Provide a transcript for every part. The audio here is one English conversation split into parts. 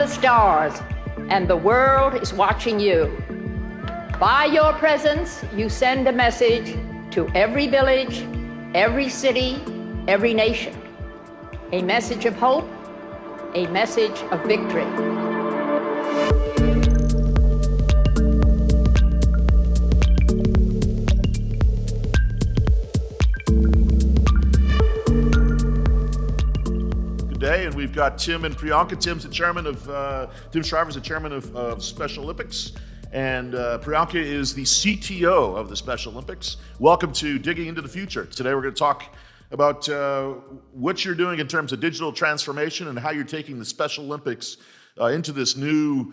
the stars, and the world is watching you. By your presence, you send a message to every village, every city, every nation. A message of hope, a message of victory. Day, and we've got Tim and Prianka. Tim Shriver's the chairman of Special Olympics, and Prianka is the CTO of the Special Olympics. Welcome to Digging into the Future. Today we're going to talk about what you're doing in terms of digital transformation and how you're taking the Special Olympics into this new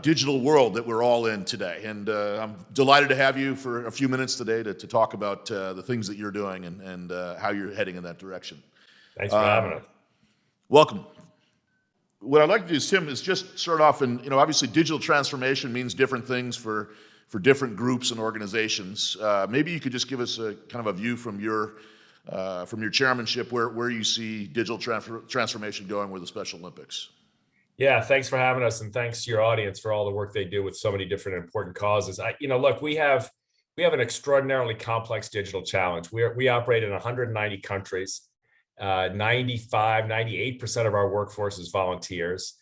digital world that we're all in today. And I'm delighted to have you for a few minutes today to talk about the things that you're doing and how you're heading in that direction. Thanks for having us. Welcome. What I'd like to do, Tim, is just start off, and obviously digital transformation means different things for different groups and organizations. Maybe you could just give us a kind of a view from your chairmanship where you see digital transformation going with the Special Olympics. Yeah, thanks for having us, and thanks to your audience for all the work they do with so many different important causes. Look, we have an extraordinarily complex digital challenge. We operate in 190 countries. 98% of our workforce is volunteers.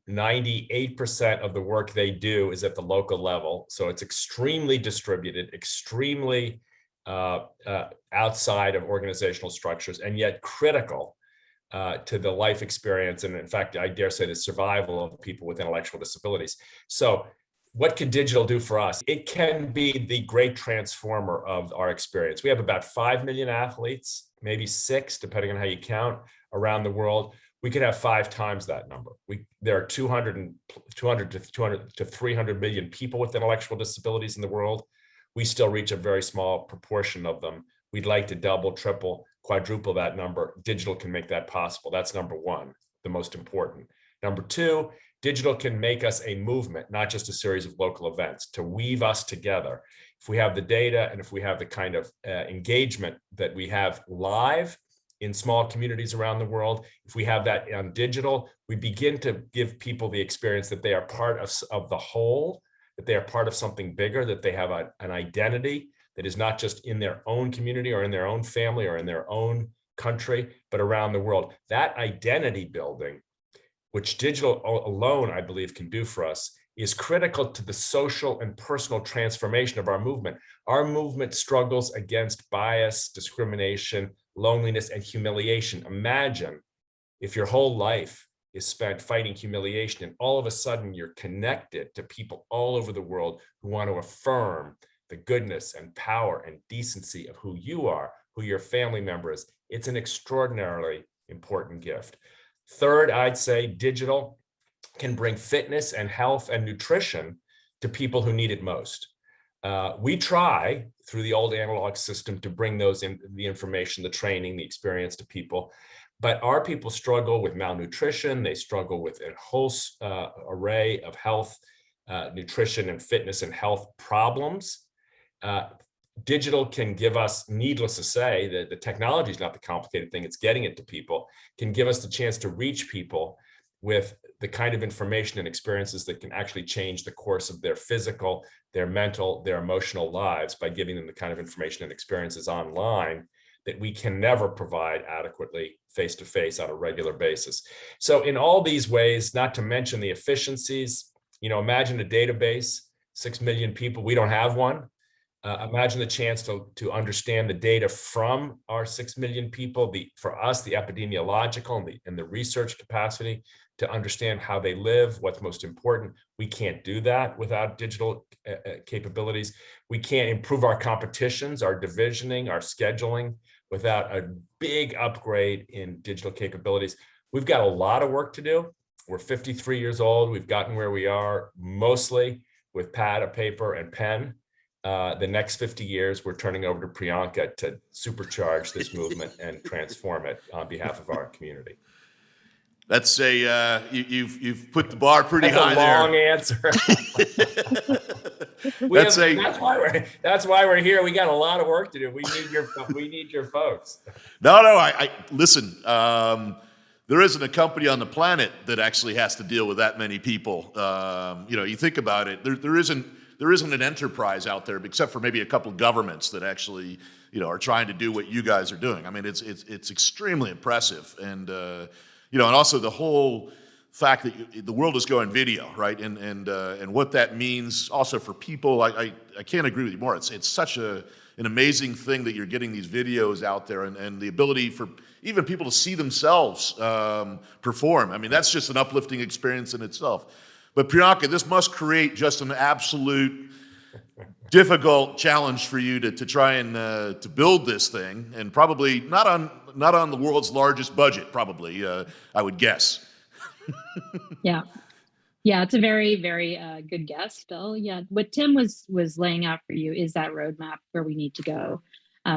98% of the work they do is at the local level. So it's extremely distributed, extremely outside of organizational structures, and yet critical to the life experience. And in fact, I dare say the survival of people with intellectual disabilities. So what can digital do for us? It can be the great transformer of our experience. We have about 5 million athletes, maybe 6, depending on how you count, around the world. We could have 5 times that number. There are 200 to 300 million people with intellectual disabilities in the world. We still reach a very small proportion of them. We'd like to double, triple, quadruple that number. Digital can make that possible. That's number one, the most important. Number two, digital can make us a movement, not just a series of local events, to weave us together. If we have the data and if we have the kind of engagement that we have live in small communities around the world, if we have that on digital, we begin to give people the experience that they are part of the whole, that they are part of something bigger, that they have an identity that is not just in their own community or in their own family or in their own country, but around the world. That identity building, which digital alone, I believe, can do for us, is critical to the social and personal transformation of our movement. Our movement struggles against bias, discrimination, loneliness, and humiliation. Imagine if your whole life is spent fighting humiliation, and all of a sudden you're connected to people all over the world who want to affirm the goodness and power and decency of who you are, who your family member is. It's an extraordinarily important gift. Third, I'd say digital can bring fitness and health and nutrition to people who need it most. We try through the old analog system to bring the information, the training, the experience to people, but our people struggle with malnutrition. They struggle with a whole array of health, nutrition, and fitness and health problems. Digital can give us, needless to say, that the technology is not the complicated thing, it's getting it to people, can give us the chance to reach people with the kind of information and experiences that can actually change the course of their physical, their mental, their emotional lives by giving them the kind of information and experiences online that we can never provide adequately face-to-face on a regular basis. So in all these ways, not to mention the efficiencies, imagine a database, 6 million people, we don't have one. Imagine the chance to understand the data from our 6 million people, for us, the epidemiological and the research capacity to understand how they live, what's most important. We can't do that without digital capabilities. We can't improve our competitions, our divisioning, our scheduling without a big upgrade in digital capabilities. We've got a lot of work to do. We're 53 years old. We've gotten where we are mostly with pad, a paper, and pen. The next 50 years, we're turning over to Prianka to supercharge this movement and transform it on behalf of our community. That's you've put the bar pretty high there. That's a long answer. That's why we're here. We got a lot of work to do. We need your folks. No, I listen. there isn't a company on the planet that actually has to deal with that many people. You think about it, there isn't an enterprise out there except for maybe a couple of governments that actually, are trying to do what you guys are doing. I mean, it's extremely impressive, and and also the whole fact that the world is going video, right? And what that means also for people. I can't agree with you more. It's such an amazing thing that you're getting these videos out there, and the ability for even people to see themselves perform. I mean, that's just an uplifting experience in itself. But Prianka, this must create just an absolute difficult challenge for you to try and to build this thing, and probably not on the world's largest budget, probably, I would guess. Yeah. Yeah, it's a very, very good guess, Bill. Yeah, what Tim was laying out for you is that roadmap where we need to go.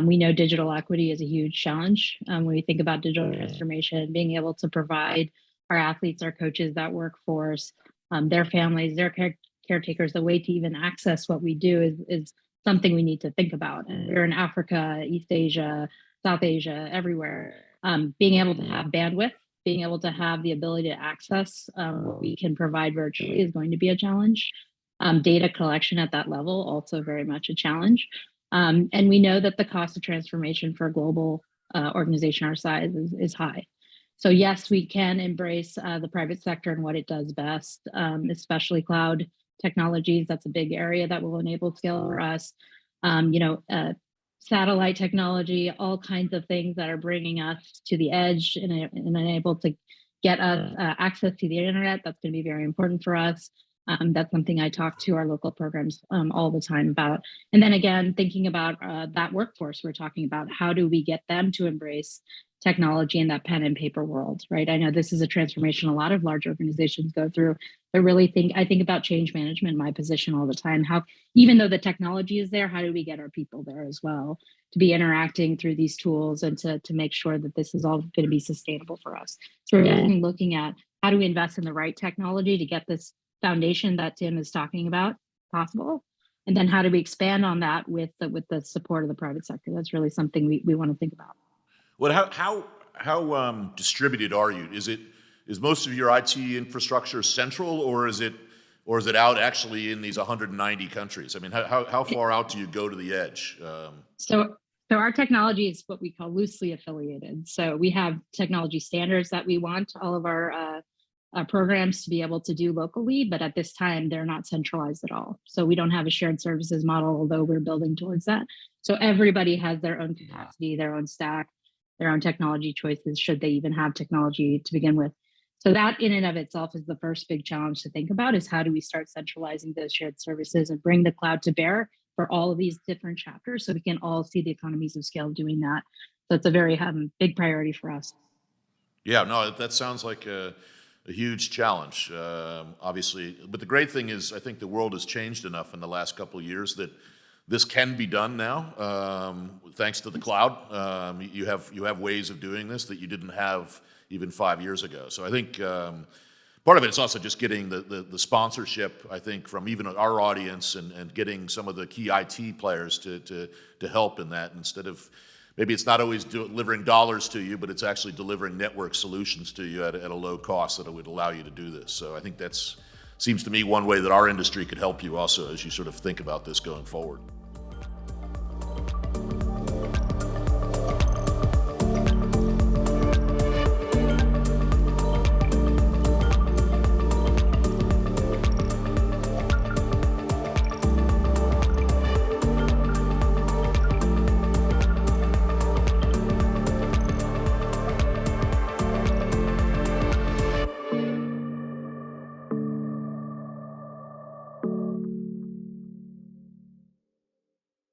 We know digital equity is a huge challenge. When we think about digital transformation, being able to provide our athletes, our coaches, that workforce, their families, their caretakers, the way to even access what we do is something we need to think about. And we're in Africa, East Asia, South Asia, everywhere. Being able to have bandwidth, being able to have the ability to access what we can provide virtually is going to be a challenge. Data collection at that level, also very much a challenge. And we know that the cost of transformation for a global organization our size is high. So yes, we can embrace the private sector and what it does best, especially cloud technologies. That's a big area that will enable scale for us. Satellite technology, all kinds of things that are bringing us to the edge and enable to get us access to the internet. That's going to be very important for us. That's something I talk to our local programs all the time about. And then again, thinking about that workforce we're talking about, how do we get them to embrace technology in that pen and paper world, right? I know this is a transformation a lot of large organizations go through. I think about change management, my position all the time. How, even though the technology is there, how do we get our people there as well to be interacting through these tools and to make sure that this is all going to be sustainable for us? So we're definitely looking at how do we invest in the right technology to get this foundation that Tim is talking about possible, and then how do we expand on that with the support of the private sector? That's really something we want to think about. Well, how distributed are you? Is most of your IT infrastructure central, or is it out actually in these 190 countries? I mean, how far out do you go to the edge? So our technology is what we call loosely affiliated. So we have technology standards that we want all of our programs to be able to do locally, but at this time they're not centralized at all. So we don't have a shared services model, although we're building towards that. So everybody has their own capacity, their own stack, their own technology choices, should they even have technology to begin with. So that in and of itself is the first big challenge to think about, is how do we start centralizing those shared services and bring the cloud to bear for all of these different chapters so we can all see the economies of scale doing that. So it's a very big priority for us. Yeah, no, that sounds like a huge challenge, obviously. But the great thing is, I think the world has changed enough in the last couple of years that this can be done now, thanks to the cloud. You have ways of doing this that you didn't have even 5 years ago. So I think part of it is also just getting the sponsorship, I think, from even our audience, and getting some of the key IT players to help in that, instead of, maybe it's not always delivering dollars to you, but it's actually delivering network solutions to you at a low cost that would allow you to do this. So I think seems to me one way that our industry could help you also as you sort of think about this going forward.